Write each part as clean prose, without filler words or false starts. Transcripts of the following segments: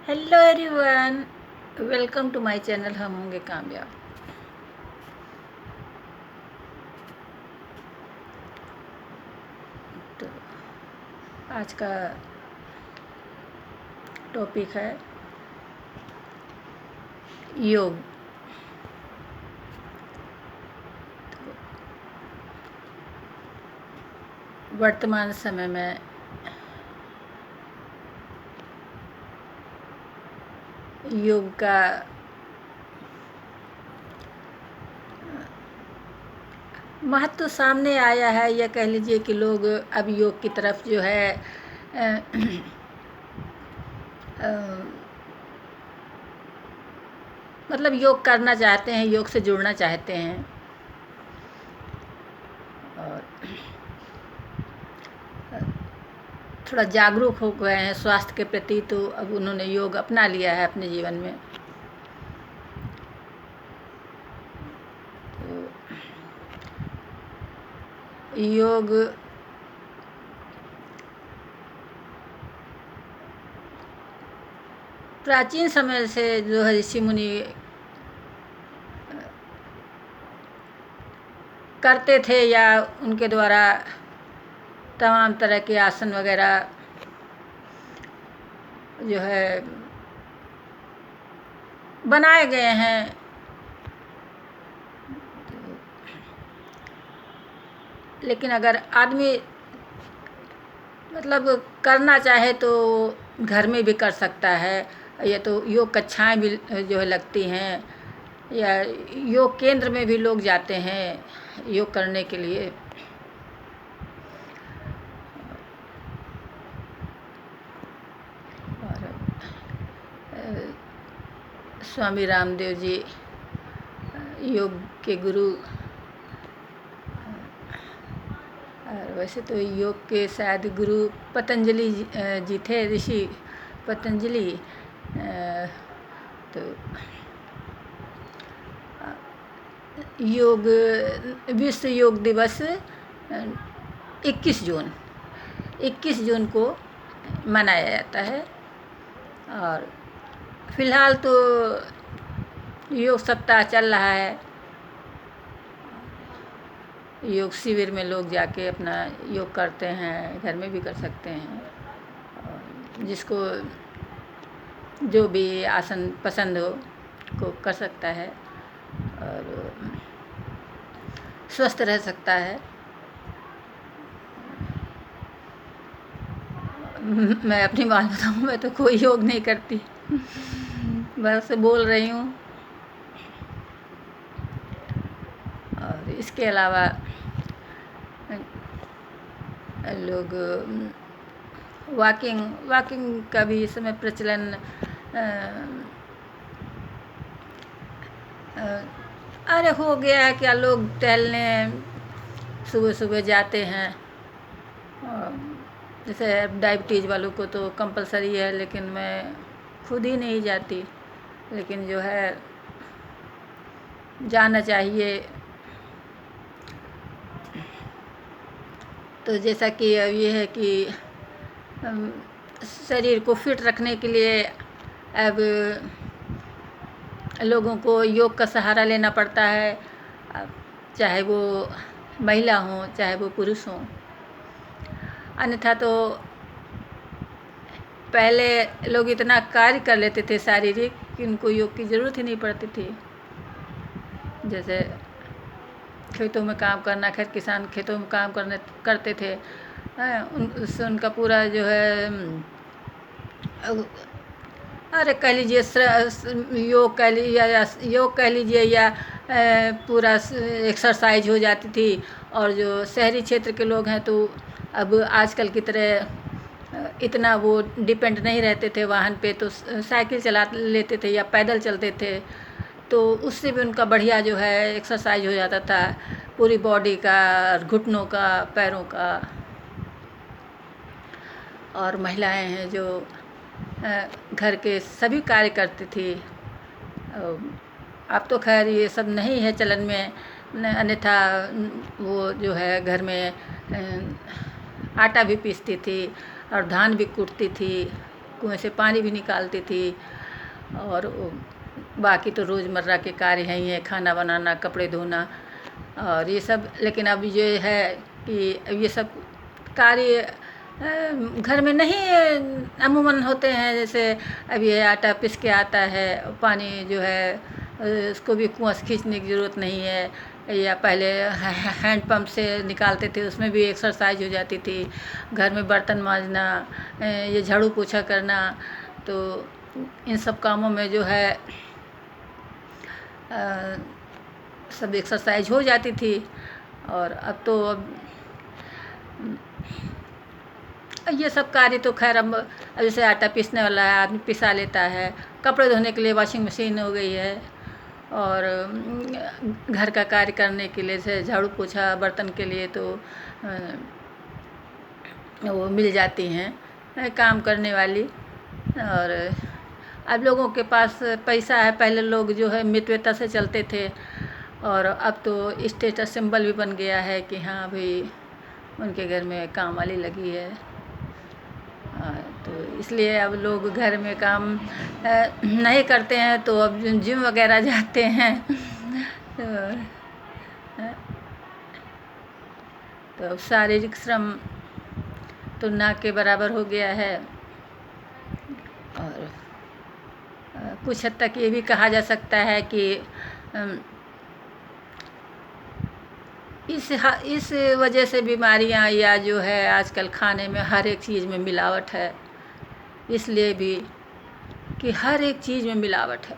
Hello everyone, welcome to my channel हम होंगे कामयाब। तो आज का टॉपिक है योग। वर्तमान समय में योग का महत्व सामने आया है, या कह लीजिए कि लोग अब योग की तरफ जो है अ, अ, मतलब योग करना चाहते हैं, योग से जुड़ना चाहते हैं। और थोड़ा जागरूक हो गए हैं स्वास्थ्य के प्रति, तो अब उन्होंने योग अपना लिया है अपने जीवन में। तो योग प्राचीन समय से जो है ऋषि मुनि करते थे, या उनके द्वारा तमाम तरह के आसन वगैरह जो है बनाए गए हैं। लेकिन अगर आदमी मतलब करना चाहे तो घर में भी कर सकता है। ये तो योग कक्षाएं भी जो है लगती हैं, या योग केंद्र में भी लोग जाते हैं योग करने के लिए। और स्वामी रामदेव जी योग के गुरु, और वैसे तो योग के शायद गुरु पतंजलि जी थे, ऋषि पतंजलि। तो योग विश्व योग दिवस 21 जून को मनाया जाता है। और फिलहाल तो योग सप्ताह चल रहा है। योग शिविर में लोग जाके अपना योग करते हैं, घर में भी कर सकते हैं। और जिसको जो भी आसन पसंद हो को कर सकता है और स्वस्थ रह सकता है। मैं अपनी बात बताऊँ, मैं तो कोई योग नहीं करती, बस बोल रही हूँ। और इसके अलावा लोग वॉकिंग का भी इस समय प्रचलन अरे हो गया है। क्या लोग टहलने सुबह सुबह जाते हैं। जैसे डायबिटीज़ वालों को तो कंपलसरी है, लेकिन मैं खुद ही नहीं जाती। लेकिन जो है जाना चाहिए। तो जैसा कि अब ये है कि शरीर को फिट रखने के लिए अब लोगों को योग का सहारा लेना पड़ता है, चाहे वो महिला हो चाहे वो पुरुष हो। अन्यथा तो पहले लोग इतना कार्य कर लेते थे शारीरिक कि उनको योग की ज़रूरत ही नहीं पड़ती थी। जैसे खेतों में काम करना, किसान खेतों में काम करते थे, उससे उनका पूरा जो है अरे कह लीजिए योग कह लीजिए, या पूरा एक्सरसाइज हो जाती थी। और जो शहरी क्षेत्र के लोग हैं तो अब आजकल की तरह इतना वो डिपेंड नहीं रहते थे वाहन पे, तो साइकिल चला लेते थे या पैदल चलते थे। तो उससे भी उनका बढ़िया जो है एक्सरसाइज हो जाता था, पूरी बॉडी का, घुटनों का, पैरों का। और महिलाएं हैं जो घर के सभी कार्य करती थी। अब तो खैर ये सब नहीं है चलन में, अन्यथा वो जो है घर में आटा भी पीसती थी और धान भी कूटती थी कुएं से पानी भी निकालती थी। और बाकी तो रोज़मर्रा के कार्य हैं ही हैं, खाना बनाना, कपड़े धोना और ये सब। लेकिन अब ये है कि अब ये सब कार्य घर में नहीं अमूमन होते हैं। जैसे अब ये आटा पीस के आता है, पानी जो है उसको भी कुआं से खींचने की ज़रूरत नहीं है, या पहले हैंड पंप से निकालते थे, उसमें भी एक्सरसाइज हो जाती थी। घर में बर्तन मांजना, ये झाड़ू पोछा करना, तो इन सब कामों में जो है सब एक्सरसाइज हो जाती थी। और अब तो ये सब कार्य तो खैर अब जैसे आटा पीसने वाला है, आदमी पिसा लेता है। कपड़े धोने के लिए वॉशिंग मशीन हो गई है, और घर का कार्य करने के लिए जैसे झाड़ू पोछा, बर्तन के लिए तो वो मिल जाती हैं काम करने वाली। और अब लोगों के पास पैसा है, पहले लोग जो है मितव्यता से चलते थे, और अब तो स्टेटस सिंबल भी बन गया है कि हाँ भाई उनके घर में काम वाली लगी है। तो इसलिए अब लोग घर में काम नहीं करते हैं, तो अब जिम वगैरह जाते हैं। तो अब शारीरिक श्रम तो ना के बराबर हो गया है। और कुछ हद तक ये भी कहा जा सकता है कि इस वजह से बीमारियां, या जो है आजकल खाने में हर एक चीज़ में मिलावट है, इसलिए भी कि हर एक चीज़ में मिलावट है।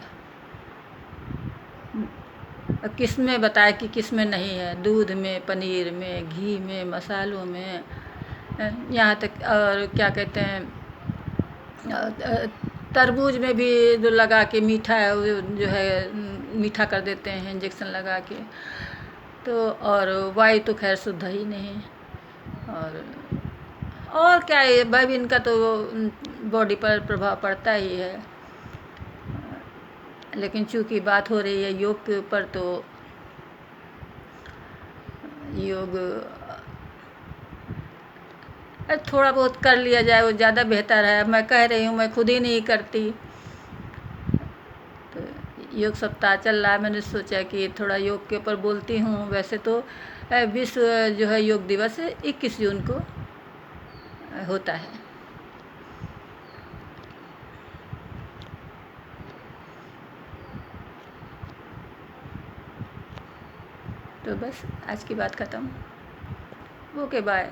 किस में बताए कि किस में नहीं है, दूध में, पनीर में, घी में, मसालों में, यहाँ तक और क्या कहते हैं तरबूज में भी जो लगा के मीठा जो है मीठा कर देते हैं इंजेक्शन लगा के। तो और वायु तो खैर शुद्ध ही नहीं। और क्या है भाई, इनका तो बॉडी पर प्रभाव पड़ता ही है। लेकिन चूंकि बात हो रही है योग के ऊपर, तो योग थोड़ा बहुत कर लिया जाए वो ज़्यादा बेहतर है। मैं कह रही हूँ, मैं खुद ही नहीं करती। तो योग सप्ताह चल रहा है, मैंने सोचा कि थोड़ा योग के ऊपर बोलती हूँ। वैसे तो विश्व जो है योग दिवस 21 जून को होता है। तो बस आज की बात ख़त्म। Okay bye.